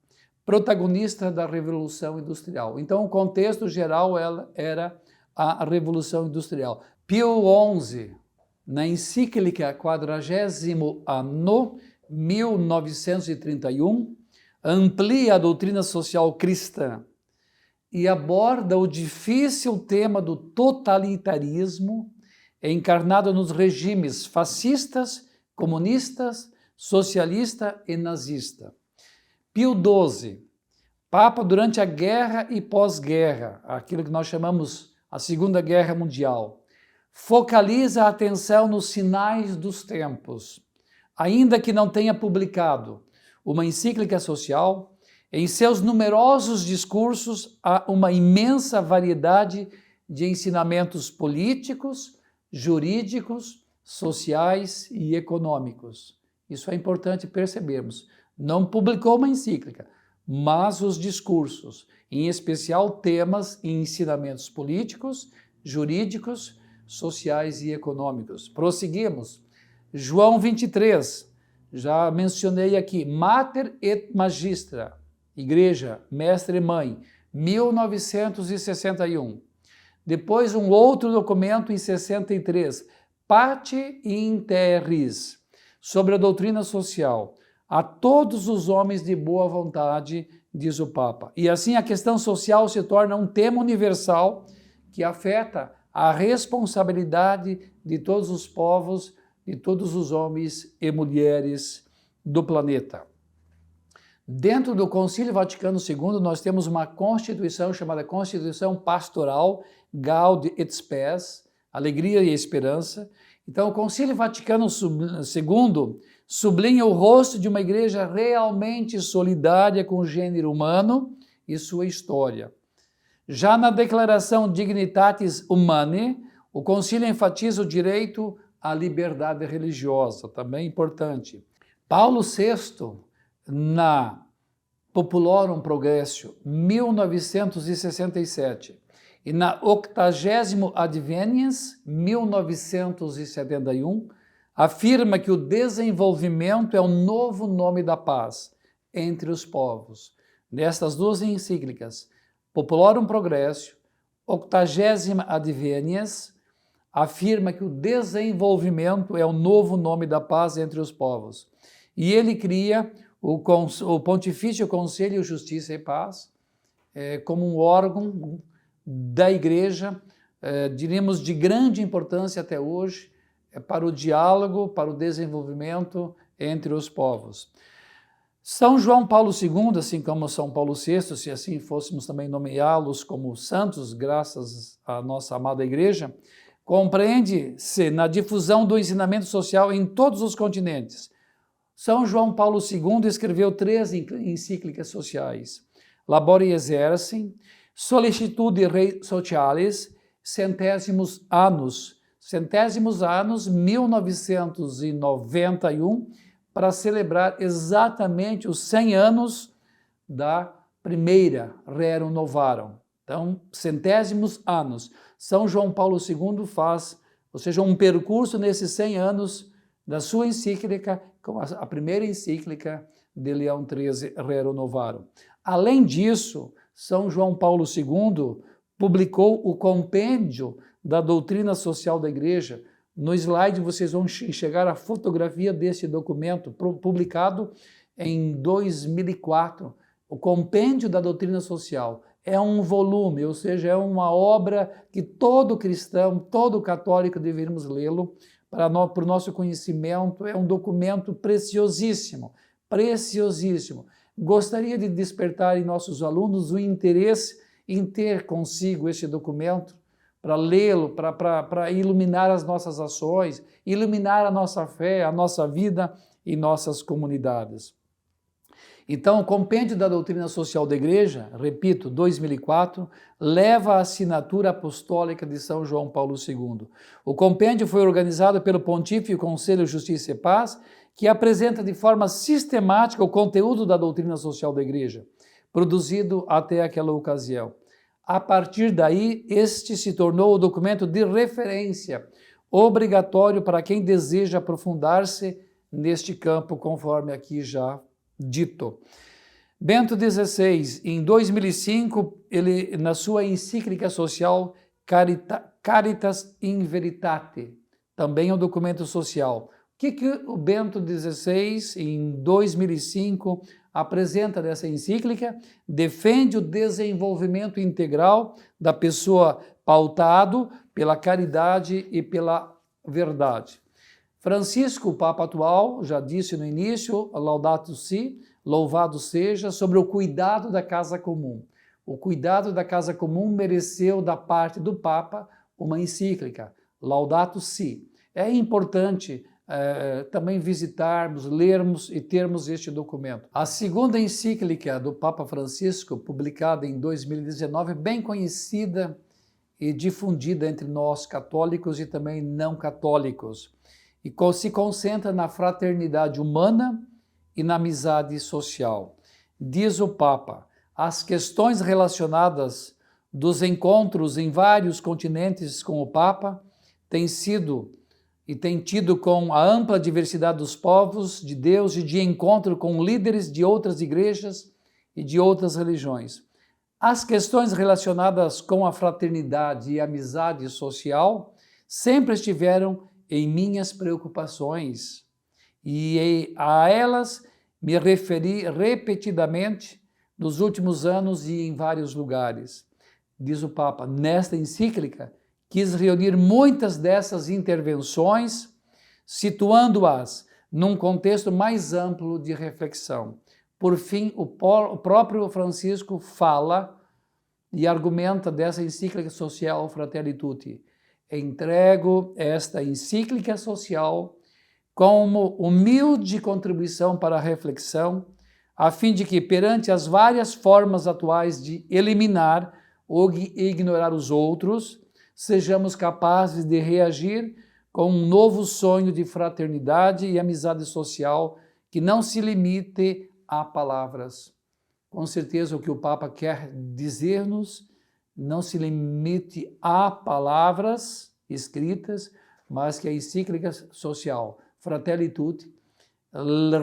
S1: protagonista da Revolução Industrial. Então, o contexto geral era a Revolução Industrial. Pio XI, na encíclica 40º Anno, 1931, amplia a doutrina social cristã e aborda o difícil tema do totalitarismo encarnado nos regimes fascistas, comunistas, socialista e nazista. Pio XII, Papa durante a guerra e pós-guerra, aquilo que nós chamamos a Segunda Guerra Mundial, focaliza a atenção nos sinais dos tempos, ainda que não tenha publicado uma encíclica social, em seus numerosos discursos há uma imensa variedade de ensinamentos políticos, jurídicos, sociais e econômicos. Isso é importante percebermos. Não publicou uma encíclica, mas os discursos, em especial temas e ensinamentos políticos, jurídicos, sociais e econômicos. Prosseguimos. João 23, já mencionei aqui, Mater et Magistra, Igreja, Mestre e Mãe, 1961. Depois um outro documento em 63, Pater in Terris, sobre a doutrina social, a todos os homens de boa vontade, diz o Papa. E assim a questão social se torna um tema universal que afeta a responsabilidade de todos os povos, de todos os homens e mulheres do planeta. Dentro do Concílio Vaticano II, nós temos uma constituição chamada Constituição Pastoral, Gaudi et Spes, Alegria e Esperança. Então, o Concílio Vaticano II sublinha o rosto de uma igreja realmente solidária com o gênero humano e sua história. Já na Declaração Dignitatis Humanae, o concílio enfatiza o direito à liberdade religiosa, também importante. Paulo VI, na Populorum Progressio, 1967, e na 80º Adveniens, 1971, afirma que o desenvolvimento é o novo nome da paz entre os povos. Nestas duas encíclicas, Populorum Progressio, 80ª Adveniens, afirma que o desenvolvimento é o novo nome da paz entre os povos. E ele cria o Pontifício Conselho Justiça e Paz como um órgão da Igreja, diríamos de grande importância até hoje, para o diálogo, para o desenvolvimento entre os povos. São João Paulo II, assim como São Paulo VI, se assim fôssemos também nomeá-los como santos, graças à nossa amada Igreja, compreende-se na difusão do ensinamento social em todos os continentes. São João Paulo II escreveu 3 encíclicas sociais: Labore Exercem, Solicitude Rei Socialis, Centésimos Annos, 1991, para celebrar exatamente os 100 anos da primeira Rerum Novarum. Então, centésimos anos. São João Paulo II faz, ou seja, um percurso nesses 100 anos da sua encíclica, como a primeira encíclica de Leão XIII, Rerum Novarum. Além disso, São João Paulo II publicou o Compêndio da Doutrina Social da Igreja. No slide vocês vão enxergar a fotografia desse documento, publicado em 2004. O Compêndio da Doutrina Social é um volume, ou seja, é uma obra que todo cristão, todo católico deveríamos lê-lo para o nosso conhecimento. É um documento preciosíssimo, preciosíssimo. Gostaria de despertar em nossos alunos o interesse em ter consigo este documento, para lê-lo, para iluminar as nossas ações, iluminar a nossa fé, a nossa vida e nossas comunidades. Então, o Compêndio da Doutrina Social da Igreja, repito, 2004, leva a assinatura apostólica de São João Paulo II. O compêndio foi organizado pelo Pontífice Conselho Justiça e Paz, que apresenta de forma sistemática o conteúdo da doutrina social da Igreja, produzido até aquela ocasião. A partir daí, este se tornou o documento de referência, obrigatório para quem deseja aprofundar-se neste campo, conforme aqui já dito. Bento XVI, em 2005, ele, na sua encíclica social Caritas in Veritate, também é um documento social. O que o Bento XVI, em 2005, apresenta dessa encíclica? Defende o desenvolvimento integral da pessoa pautado pela caridade e pela verdade. Francisco, o Papa atual, já disse no início, Laudato Si, louvado seja, sobre o cuidado da casa comum. O cuidado da casa comum mereceu da parte do Papa uma encíclica, Laudato Si. É importante também visitarmos, lermos e termos este documento. A segunda encíclica do Papa Francisco, publicada em 2019, bem conhecida e difundida entre nós católicos e também não católicos, e se concentra na fraternidade humana e na amizade social. Diz o Papa: as questões relacionadas dos encontros em vários continentes com o Papa têm sido e têm tido com a ampla diversidade dos povos de Deus e de encontro com líderes de outras igrejas e de outras religiões. As questões relacionadas com a fraternidade e amizade social sempre estiveram em minhas preocupações e a elas me referi repetidamente nos últimos anos e em vários lugares. Diz o Papa, nesta encíclica, quis reunir muitas dessas intervenções, situando-as num contexto mais amplo de reflexão. Por fim, o próprio Francisco fala e argumenta dessa encíclica social Fratelli Tutti. Entrego esta encíclica social como humilde contribuição para a reflexão, a fim de que, perante as várias formas atuais de eliminar ou ignorar os outros, sejamos capazes de reagir com um novo sonho de fraternidade e amizade social que não se limite a palavras. Com certeza o que o Papa quer dizer-nos não se limite a palavras escritas, mas que a encíclica social Fratelli Tutti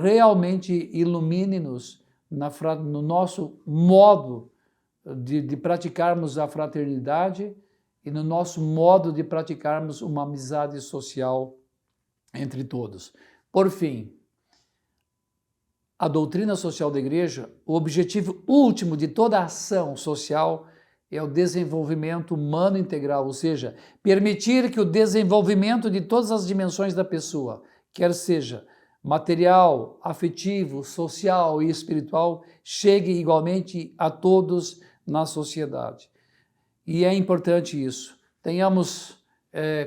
S1: realmente ilumine-nos no nosso modo de praticarmos a fraternidade e no nosso modo de praticarmos uma amizade social entre todos. Por fim, a doutrina social da Igreja, o objetivo último de toda a ação social é o desenvolvimento humano integral, ou seja, permitir que o desenvolvimento de todas as dimensões da pessoa, quer seja material, afetivo, social e espiritual, chegue igualmente a todos na sociedade. E é importante isso. Tenhamos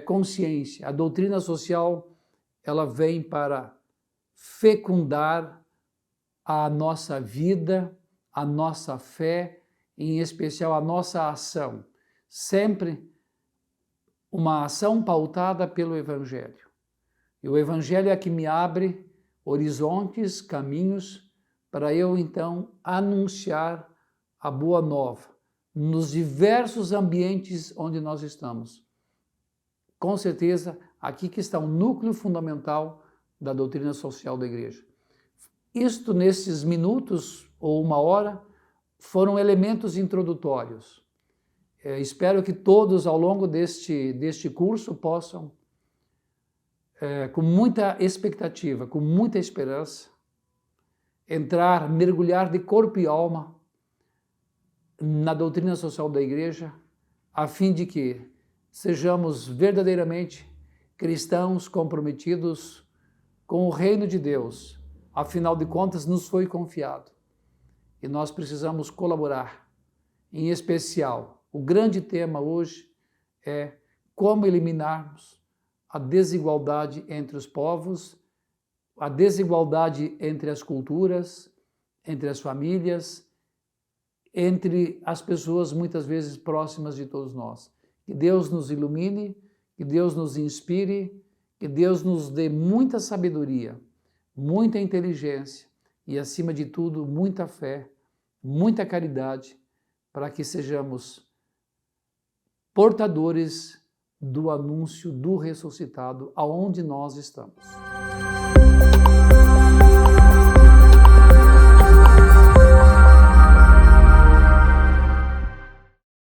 S1: consciência. A doutrina social, ela vem para fecundar a nossa vida, a nossa fé, em especial a nossa ação. Sempre uma ação pautada pelo Evangelho. E o Evangelho é que me abre horizontes, caminhos, para eu, então, anunciar a boa nova nos diversos ambientes onde nós estamos. Com certeza, aqui que está o núcleo fundamental da doutrina social da Igreja. Isto, nesses minutos ou uma hora, foram elementos introdutórios. Espero que todos, ao longo deste curso, possam, com muita expectativa, com muita esperança, entrar, mergulhar de corpo e alma na doutrina social da Igreja, a fim de que sejamos verdadeiramente cristãos comprometidos com o reino de Deus. Afinal de contas, nos foi confiado. E nós precisamos colaborar. Em especial, o grande tema hoje é como eliminarmos a desigualdade entre os povos, a desigualdade entre as culturas, entre as famílias, entre as pessoas muitas vezes próximas de todos nós. Que Deus nos ilumine, que Deus nos inspire, que Deus nos dê muita sabedoria, muita inteligência e, acima de tudo, muita fé, muita caridade, para que sejamos portadores do anúncio do ressuscitado aonde nós estamos.